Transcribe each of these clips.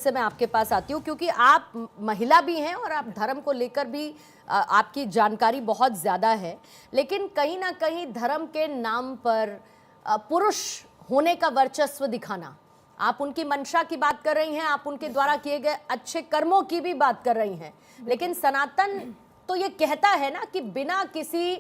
से मैं आपके पास आती हूँ क्योंकि आप महिला भी हैं और आप धर्म को लेकर भी आपकी जानकारी बहुत ज़्यादा है, लेकिन कहीं ना कहीं धर्म के नाम पर पुरुष होने का वर्चस्व दिखाना, आप उनकी मंशा की बात कर रही हैं, आप उनके द्वारा किए गए अच्छे कर्मों की भी बात कर रही हैं, लेकिन सनातन तो ये कहता है ना कि बिना किसी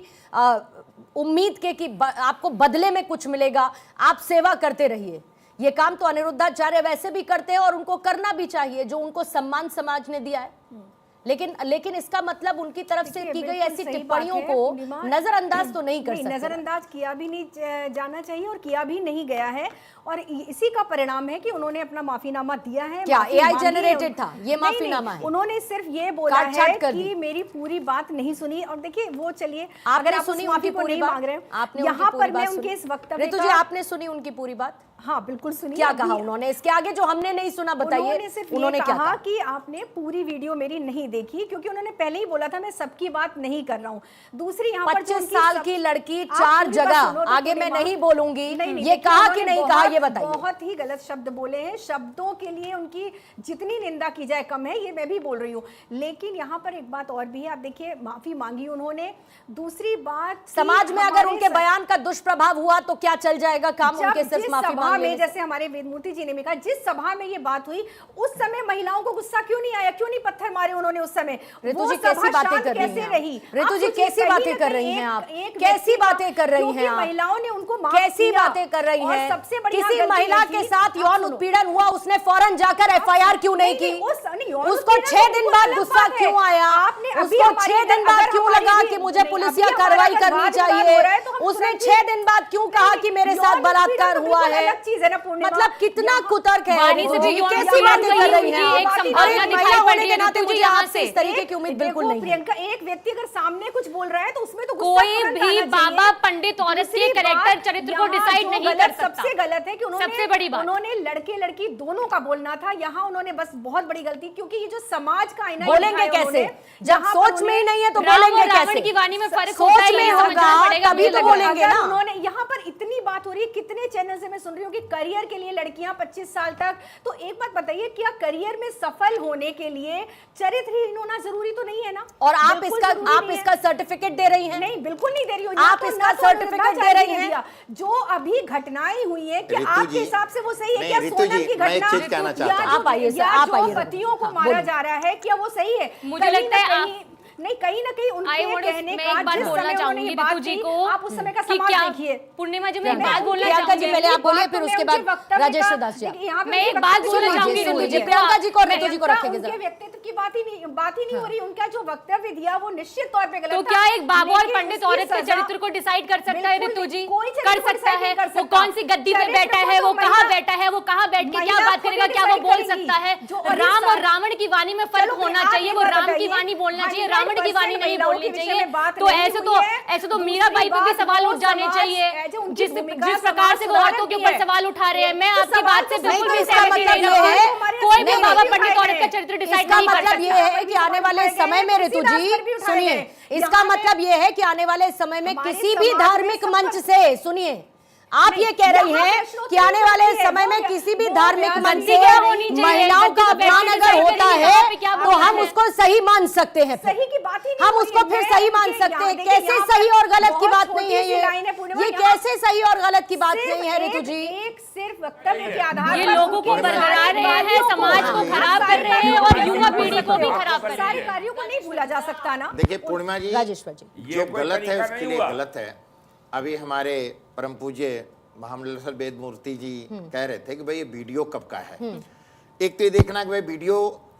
उम्मीद के कि आपको बदले में कुछ मिलेगा, आप सेवा करते रहिए। ये काम तो अनिरुद्धाचार्य वैसे भी करते हैं और उनको करना भी चाहिए, जो उनको सम्मान समाज ने दिया है। लेकिन इसका मतलब उनकी तरफ से की गई ऐसी टिप्पणियों को नजरअंदाज तो नहीं कर सकते। नजरअंदाज किया भी नहीं जाना चाहिए और किया भी नहीं गया है, और इसी का परिणाम है कि उन्होंने अपना माफीनामा दिया है। क्या एआई जनरेटेड था ये माफीनामा है? उन्होंने सिर्फ ये बोला है कि मेरी पूरी बात नहीं सुनी। और देखिए वो चलिए, अगर आप सुनी माफी को नहीं मांग रहे हैं, यहाँ पर मैं उनके इस वक्तव्य ऋतु जी आपने सुनी उनकी पूरी बात? हाँ बिल्कुल सुनी। क्या कहा उन्होंने इसके आगे जो हमने नहीं सुना, बताइए। उन्होंने कहा कि आपने पूरी वीडियो मेरी नहीं देखी, क्योंकि उन्होंने पहले ही बोला था मैं सबकी बात नहीं कर रहा हूँ। दूसरी यहाँ पर 25 साल की लड़की 4 जगह, आगे मैं नहीं बोलूंगी, ये कहा कि नहीं कहा ये बताइए। बहुत ही गलत शब्द बोले हैं, शब्दों के लिए उनकी जितनी निंदा की जाए कम है, ये मैं भी बोल रही हूँ। लेकिन यहाँ पर एक बात और भी है, आप देखिए माफी मांगी उन्होंने। दूसरी बात, समाज में अगर उनके बयान का दुष्प्रभाव हुआ तो क्या चल जाएगा काम? उनके सिर्फ माफी में, जैसे हमारे वेदमूर्ति जी ने भी कहा, जिस सभा में ये बात हुई उस समय महिलाओं को गुस्सा क्यों नहीं आया, क्यों नहीं पत्थर मारे उन्होंने उस समय? ऋतु जी कैसी बातें कर रही हैं? ऋतु जी कैसी बातें कर रही हैं आप? कैसी बातें कर रही हैं आप? महिलाओं ने उनको कैसी बातें कर रही हैं? सबसे बड़ी किसी महिला के साथ यौन उत्पीड़न हुआ, उसने फौरन जाकर एफआईआर क्यों नहीं की? उसको 6 दिन बाद गुस्सा क्यों आया? उसको 6 दिन बाद क्यों लगा कि मुझे पुलिसिया कार्रवाई करनी चाहिए? उसने 6 दिन बाद क्यों कहा कि मेरे साथ बलात्कार हुआ है? मतलब कितना कुतर्क है। कैसी बातें कर रही हैं? महिला होने के नाते मुझे आपसे इस तरीके की उम्मीद बिल्कुल नहीं है। प्रियंका, एक व्यक्ति अगर सामने कुछ बोल रहा है तो उसमें तो कोई भी बाबा पंडित औरत के कैरेक्टर चरित्र को डिसाइड नहीं कर सकता। सबसे गलत है कि सबसे बड़ी बात उन्होंने लड़के लड़की दोनों का बोलना था। यहाँ उन्होंने बस बहुत बड़ी गलती, क्योंकि ये जो समाज का आईना, बोलेंगे कैसे जब सोच में ही नहीं है तो बोलेंगे कैसे? रावण की वाणी में फर्क होता है, ये समझना पड़ेगा, तभी तो बोलेंगे ना। उन्होंने यहाँ पर इतनी बात हो रही है, कितने चैनल से मैं सुन रही हूँ कि करियर के लिए लड़कियां 25 साल तक। तो एक बात बताइए, क्या करियर में सफल होने के लिए चरित्रहीन होना जरूरी तो नहीं है ना? और आप इसका सर्टिफिकेट दे रही हैं? नहीं, बिल्कुल नहीं दे रही हूँ। आप इसका सर्टिफिकेट दे रही हैं? जो अभी घटनाएं हुई है, क्या आपके हिसाब से वो सही है? क्या सोनम की घटना, पतियों को मारा जा रहा है, क्या वो सही है? मुझे लगता है नहीं, कहीं ना कहीं उनके कहने का, एक बात बोलना चाहूंगी ऋतु जी को, आप उस समय का समाज देखिए। पूर्णिमा जी, मैं एक बात बोलना चाहूंगी, पहले आप बोलिए, फिर उसके बाद राजेश दास जी। मैं एक बात बोलना चाहूंगी ऋतु जी, प्रियंका जी को ऋतु जी को रखेंगे। उनके व्यक्तित्व की बात ही नहीं हो रही। उनका जो वक्तव्य दिया वो निश्चित तौर पे गलत था। तो क्या एक बाबा और पंडित औरत के चरित्र को डिसाइड कर सकता है ऋतु जी? कर सकता है। वो कौन सी गद्दी पे बैठा है, वो कहाँ बैठा है, वो कहाँ बैठ के क्या बात करेगा, क्या वो बोल सकता है? राम और रावण की वाणी में फर्क होना चाहिए। वो राम की वाणी बोलना चाहिए, रावण की वाणी नहीं बोलनी चाहिए। तो ऐसे तो मीराबाई पे भी सवाल उठ जाने चाहिए, जिस प्रकार से वो औरतों के ऊपर सवाल उठा रहे हैं। मैं आपकी बात से बिल्कुल भी सहमति नहीं रखती। कोई भी बाबा पंडित औरत का चरित्र डिसाइड नहीं कर सकता। मतलब ये है कि आने वाले समय में ऋतु जी सुनिए, इसका मतलब ये है कि आने वाले समय में किसी भी धार्मिक मंच से, सुनिए, आप ये कह रही हैं कि आने वाले समय में किसी भी धार्मिक मंच से महिलाओं का अपमान अगर होता है तो हम उसको सही मान सकते हैं। सही की बात ही नहीं, हम उसको फिर सही मान सकते हैं। कैसे सही और गलत की बात नहीं है ये कैसे सही और गलत की बात नहीं है ऋतु जी? एक सिर्फ वक्तव्य के आधार ये लोगों को बरकरार रहे हैं, समाज को खराब कर रहे हैं और युवा पीढ़ी को भी खराब कर रहे हैं। सारे कार्यों को नहीं भूला जा सकता ना। देखिए पूर्णिमा जी, राजेश्वर जी, जो गलत है उसके लिए गलत है। अभी हमारे परम पूज्य महामंडलेश्वर वेदमूर्ति जी कह रहे थे कि भाई ये वीडियो कब का है। एक तो ये देखना कि भाई वीडियो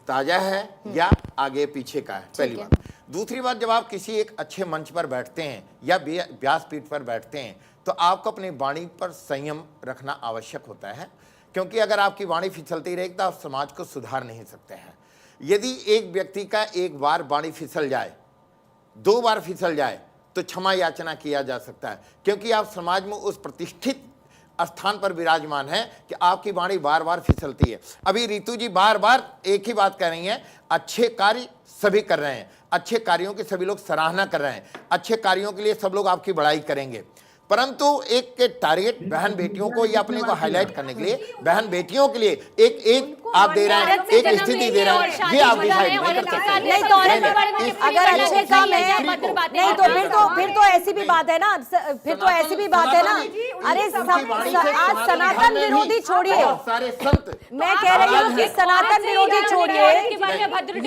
ताजा है या आगे पीछे का है, पहली बात। दूसरी बात, जब आप किसी एक अच्छे मंच पर बैठते हैं या व्यासपीठ पर बैठते हैं तो आपको अपनी वाणी पर संयम रखना आवश्यक होता है, क्योंकि अगर आपकी वाणी फिसलती रहेगी तो आप समाज को सुधार नहीं सकते हैं। यदि एक व्यक्ति का एक बार वाणी फिसल जाए, 2 बार फिसल जाए तो क्षमा याचना किया जा सकता है, क्योंकि आप समाज में उस प्रतिष्ठित स्थान पर विराजमान है कि आपकी वाणी बार बार फिसलती है। अभी ऋतु जी बार बार एक ही बात कह रही हैं, अच्छे कार्य सभी कर रहे हैं, अच्छे कार्यों की सभी लोग सराहना कर रहे हैं, अच्छे कार्यों के लिए सब लोग आपकी बड़ाई करेंगे। परंतु एक टारगेट बहन बेटियों को या अपने को हाईलाइट करने के लिए, बहन बेटियों के लिए एक आप दे रहे हैं, एक स्थिति दे रहे हैं, ये आप डिसाइड नहीं कर सकते। नहीं तो अगर अच्छे काम है नहीं तो फिर तो ऐसी भी बात है ना, फिर तो ऐसी भी बात है ना। अरे आज सनातन विरोधी छोड़िए, सारे संत, मैं कह रही हूँ कि सनातन विरोधी छोड़िए,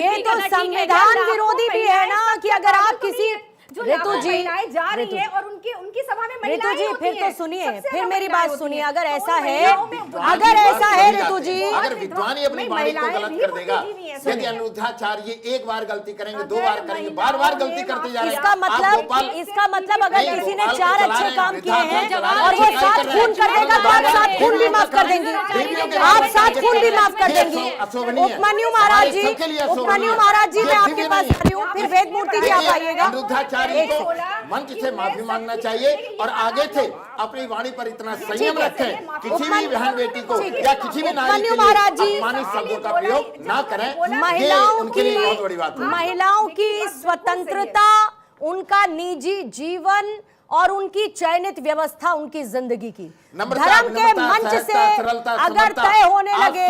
ये तो संविधान विरोधी भी है ना कि अगर आप किसी ऋतु जी जा रही है और उनकी सभा में ऋतु जी फिर तो सुनिए, फिर मेरी बात सुनिए। अगर ऐसा है ऋतु जी, अगर विद्वान ही अपनी वाणी को गलत कर देगा, यदि अनुरुद्धाचार्य एक बार गलती करेंगे, 2 बार करेंगे, बार गलती करते जा रहे हैं, इसका मतलब अगर किसी ने 4 अच्छे काम किए हैं और वो 7 खून कर देगा तो आप 7 खून भी माफ कर देंगे, आप 7 खून भी माफ कर देंगे। उपमन्यु महाराज जी मैं आपके पास आ रही हूँ, फिर वेद मूर्ति जी आप आइएगा। को मंच से माफी मांगना चाहिए और आगे से अपनी वाणी पर इतना संयम रखें, किसी भी बहन बेटी को या किसी भी नारी के लिए अपमानित शब्दों का प्रयोग ना करें। उनके लिए बहुत बड़ी बात है। महिलाओं की स्वतंत्रता, उनका निजी जीवन और उनकी चयनित व्यवस्था उनकी जिंदगी की धर्म के मंच से अगर तय होने लगे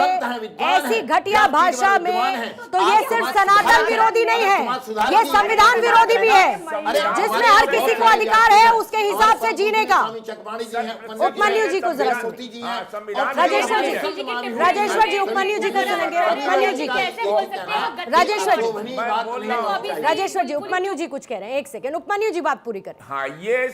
ऐसी घटिया भाषा में, तो ये सिर्फ सनातन विरोधी नहीं है, ये संविधान विरोधी भी है, जिसमें हर किसी को अधिकार है उसके हिसाब से जीने का। उपमन्यु जी को जरा राजेश्वर जी उपमन्यु जी को सुनेंगे। उपमन्यु जी राजेश्वर जी उपमन्यु जी कुछ कह रहे हैं, 1 सेकंड उपमन्यु जी बात पूरी करें। हाँ, ये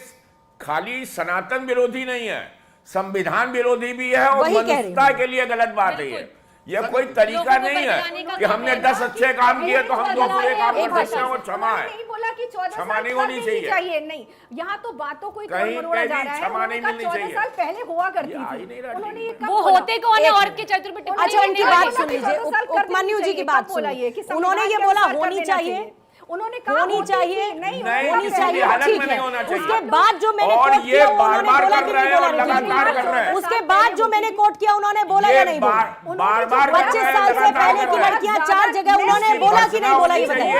खाली सनातन विरोधी नहीं है, संविधान विरोधी भी है और मनुष्यता के लिए गलत बात है। ये कोई तरीका नहीं है कि हमने 10 अच्छे काम किए तो हम 2 बुरे काम कर सकते हैं और क्षमा है। क्षमा नहीं होनी चाहिए। नहीं, यहाँ तो बातों को कहीं क्षमा नहीं मिलनी चाहिए। 14 साल पहले हुआ करती थी, वो होते कौन है औरत के चरित्र पे टिप्पणी? अच्छा उनकी बात सुन लीजिए, उपमन्यु जी की बात सुनिए। उन्होंने ये बोला होनी चाहिए, उन्होंने कहा होनी चाहिए, नहीं होनी चाहिए, ठीक है। उसके बाद जो मैंने और कोट ये किया बार उन्होंने बार बोला कर कि रहे नहीं हैं बोला, और लगातार कर रहे हैं। उसके बाद जो मैंने कोट किया उन्होंने बोला या नहीं बोला? बार बार 25 साल से पहले की लड़कियां 4 जगह उन्होंने बोला कि नहीं बोला, ये बताइए।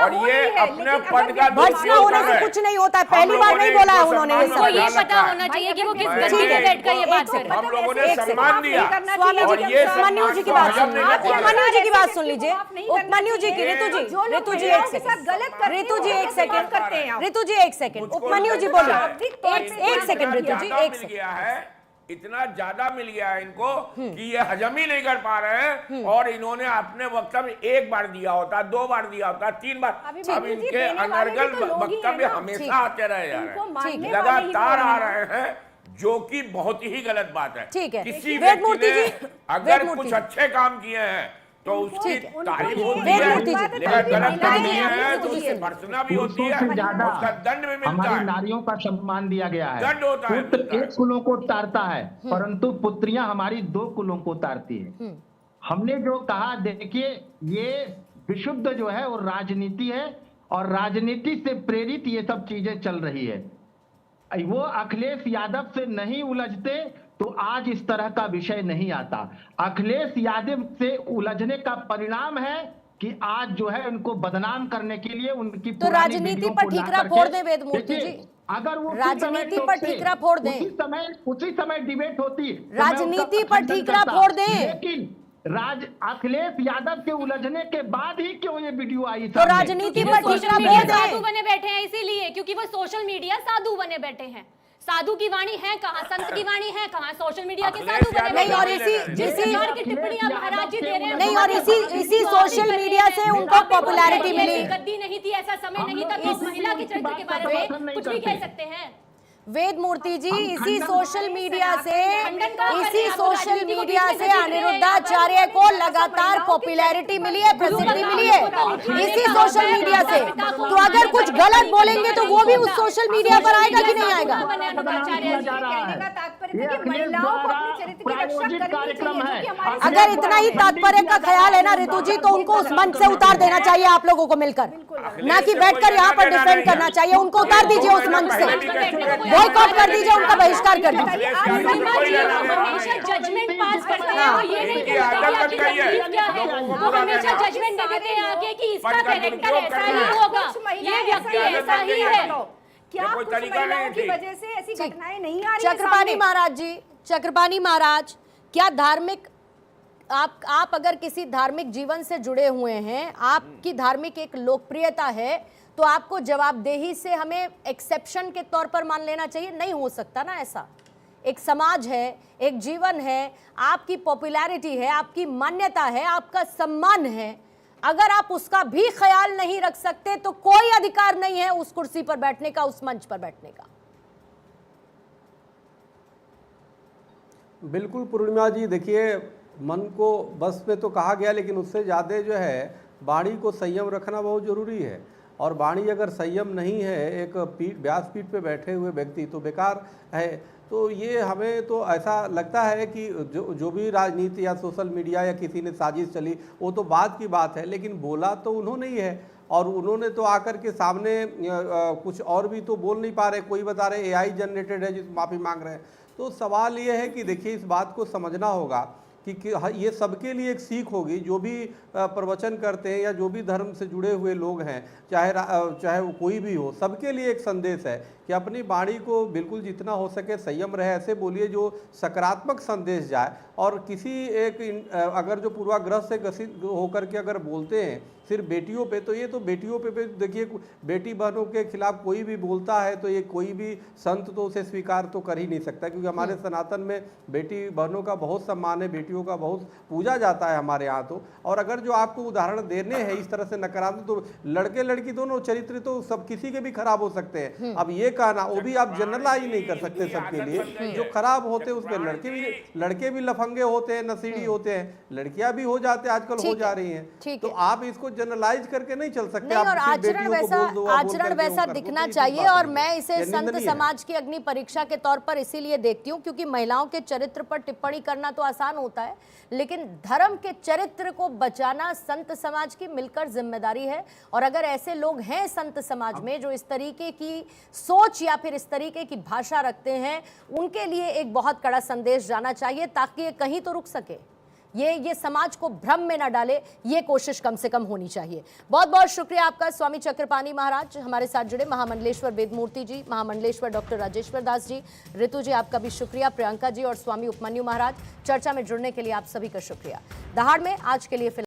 और ये अपने पद का भर्त्सना होने से कुछ नहीं होता है, पहली बार नहीं बोला है उन्होंने ये सब। ये पता होना चाहिए कि वो किस गद्दी पे बैठकर ये बात कर रहे हैं। हम लोगों ने सम्मान दिया। स्वामी जी, उपमन्यु जी की बात सुन लीजिए, उपमन्यु जी की बात सुन लीजिए, उपमन्यु जी की। ऋतु जी 1 सेकंड, ऋतु जी 1 सेकंड, ऋतु जी 1 सेकंड, उपमन्यु जी बोलो 1 सेकंड, ऋतु जी 1 सेकंड। इतना ज्यादा मिल गया है इनको कि ये हजम ही नहीं कर पा रहे हैं और इन्होंने अपने वक्तव्य 1 बार दिया होता, 2 बार दिया होता, 3 बार। अब इनके अनर्गल वक्तव्य हमेशा आते रहे जा रहे हैं, लगातार आ रहे हैं, जो कि बहुत ही गलत बात है। ठीक है, किसी व्यक्ति ने अगर कुछ अच्छे काम किए हैं तो उसकी तारीफ होती है, गलत काम किए हैं तो उसकी भर्त्सना भी होती है, उसका दंड भी मिलता है। हमारी नारियों का सम्मान दिया गया है। दंड होता है। पुत्र 1 कुलों को तारता है, परंतु पुत्रियां हमारी 2 कुलों को तारती है। हमने जो कहा, देखिए ये विशुद्ध जो है वो राजनीति है और राजनीति से प्रेरित ये सब चीजें चल रही है। वो अखिलेश यादव से नहीं उलझते तो आज इस तरह का विषय नहीं आता। अखिलेश यादव से उलझने का परिणाम है कि आज जो है उनको बदनाम करने के लिए उनकी तो राजनीति पर ठीकरा फोड़ दे वेद मूर्ति जी, अगर वो राजनीति पर ठीकरा फोड़ दें, उसी समय डिबेट होती, राजनीति पर ठीकरा फोड़ दें। लेकिन अखिलेश यादव के उलझने के बाद ही क्यों ये वीडियो आई? तो राजनीति पर ठीकरा फोड़ दें। साधु बने बैठे हैं इसीलिए, क्योंकि वो सोशल मीडिया साधु बने बैठे हैं। साधु की वाणी है कहाँ, संत की वाणी है कहाँ, सोशल मीडिया के साधु बने नहीं, और जिस प्रकार की टिप्पणियां महाराज जी दे रहे हैं नहीं, और इसी सोशल मीडिया से उनको पॉपुलैरिटी मिली। गद्दी नहीं थी, ऐसा समय नहीं था कि इस महिला के चरित्र के बारे में कुछ भी कह सकते हैं। वेद मूर्ति जी, इसी सोशल मीडिया से अनिरुद्धाचार्य को लगातार पॉपुलैरिटी मिली है, प्रसिद्धि मिली है इसी सोशल मीडिया से। तो अगर कुछ गलत बोलेंगे तो वो भी उस सोशल मीडिया पर आएगा कि नहीं आएगा? अगर इतना ही तात्पर्य का ख्याल है ना ऋतु जी, तो उनको उस मंच से उतार देना चाहिए आप लोगों को मिलकर, ना कि बैठकर यहाँ पर डिफेंड करना चाहिए। उनको उतार दीजिए उस मंच से, बॉयकॉट कर दीजिए, उनका बहिष्कार कर दीजिए। हमेशा जजमेंट पास करते हैं, वो ये नहीं कहते कि क्या है, वो हमेशा जजमेंट दे देते हैं आगे कि इसका कैरेक्टर ऐसा ही होगा, ये व्यक्ति ऐसा ही है। क्या ये कोई कुछ तरीका महिलाओं नहीं की थी। वजह से ऐसी ठीक। घटनाएं नहीं आ रही हैं चक्रपाणी सामने? महाराज जी, चक्रपाणी महाराज, क्या धार्मिक आप अगर किसी धार्मिक जीवन से जुड़े हुए हैं, आपकी धार्मिक एक लोकप्रियता है, तो आपको जवाबदेही से हमें एक्सेप्शन के तौर पर मान लेना चाहिए? नहीं हो सकता ना ऐसा। एक समाज है, एक जीवन है, आपकी पॉपुलैरिटी है, आपकी मान्यता है, आपका सम्मान है। अगर आप उसका भी ख्याल नहीं रख सकते तो कोई अधिकार नहीं है उस कुर्सी पर बैठने का, उस मंच पर बैठने का। बिल्कुल पूर्णिमा जी, देखिए मन को बस में तो कहा गया, लेकिन उससे ज़्यादा जो है वाणी को संयम रखना बहुत ज़रूरी है। और वाणी अगर संयम नहीं है, एक व्यासपीठ पे बैठे हुए व्यक्ति तो बेकार है। तो ये हमें तो ऐसा लगता है कि जो भी राजनीति या सोशल मीडिया या किसी ने साजिश चली वो तो बाद की बात है, लेकिन बोला तो उन्होंने ही है। और उन्होंने तो आकर के सामने कुछ और भी तो बोल नहीं पा रहे। कोई बता रहे AI जनरेटेड है, जिस माफ़ी मांग रहे हैं। तो सवाल ये है कि देखिए इस बात को समझना होगा कि ये सबके लिए एक सीख होगी। जो भी प्रवचन करते हैं या जो भी धर्म से जुड़े हुए लोग हैं, चाहे वो कोई भी हो, सबके लिए एक संदेश है कि अपनी वाणी को बिल्कुल जितना हो सके संयम रहे, ऐसे बोलिए जो सकारात्मक संदेश जाए। और किसी एक अगर जो पूर्वाग्रह से ग्रसित होकर के अगर बोलते हैं सिर्फ बेटियों पे, तो ये तो बेटियों पे देखिए, बेटी बहनों के खिलाफ कोई भी बोलता है तो ये कोई भी संत तो उसे स्वीकार तो कर ही नहीं सकता, क्योंकि हमारे सनातन में बेटी बहनों का बहुत सम्मान है, बेटियों का बहुत पूजा जाता है हमारे यहाँ तो। और अगर जो आपको उदाहरण देने हैं इस तरह से नकारात्मक, तो लड़के लड़की दोनों चरित्र तो सब किसी के भी खराब हो सकते हैं। अब ये कहना, वो भी आप जनरलाइज नहीं कर सकते सबके लिए। जो खराब होते हैं उसमें लड़के भी लफंगे होते हैं, नसीड़ी होते हैं, लड़कियां भी हो जाते हैं, आजकल हो जा रही हैं। तो आप इसको जनरलाइज करके नहीं चल सकते। नहीं, और आचरण वैसा दिखना चाहिए। और मैं इसे संत समाज की अग्नि परीक्षा के तौर पर इसीलिए देखती हूँ क्योंकि महिलाओं के चरित्र पर टिप्पणी करना तो आसान होता है, लेकिन धर्म के चरित्र को बचाना संत समाज की मिलकर जिम्मेदारी है। और अगर ऐसे लोग हैं संत समाज में जो इस तरीके की सोच या फिर इस तरीके की भाषा रखते हैं, उनके लिए एक बहुत कड़ा संदेश जाना चाहिए ताकि ये कहीं तो रुक सके, ये समाज को भ्रम में ना डाले। ये कोशिश कम से कम होनी चाहिए। बहुत बहुत शुक्रिया आपका स्वामी चक्रपाणी महाराज, हमारे साथ जुड़े महामंडलेश्वर वेदमूर्ति जी, महामंडलेश्वर डॉक्टर राजेश्वर दास जी, ऋतु जी आपका भी शुक्रिया, प्रियंका जी और स्वामी उपमन्यु महाराज। चर्चा में जुड़ने के लिए आप सभी का शुक्रिया। दहाड़ में आज के लिए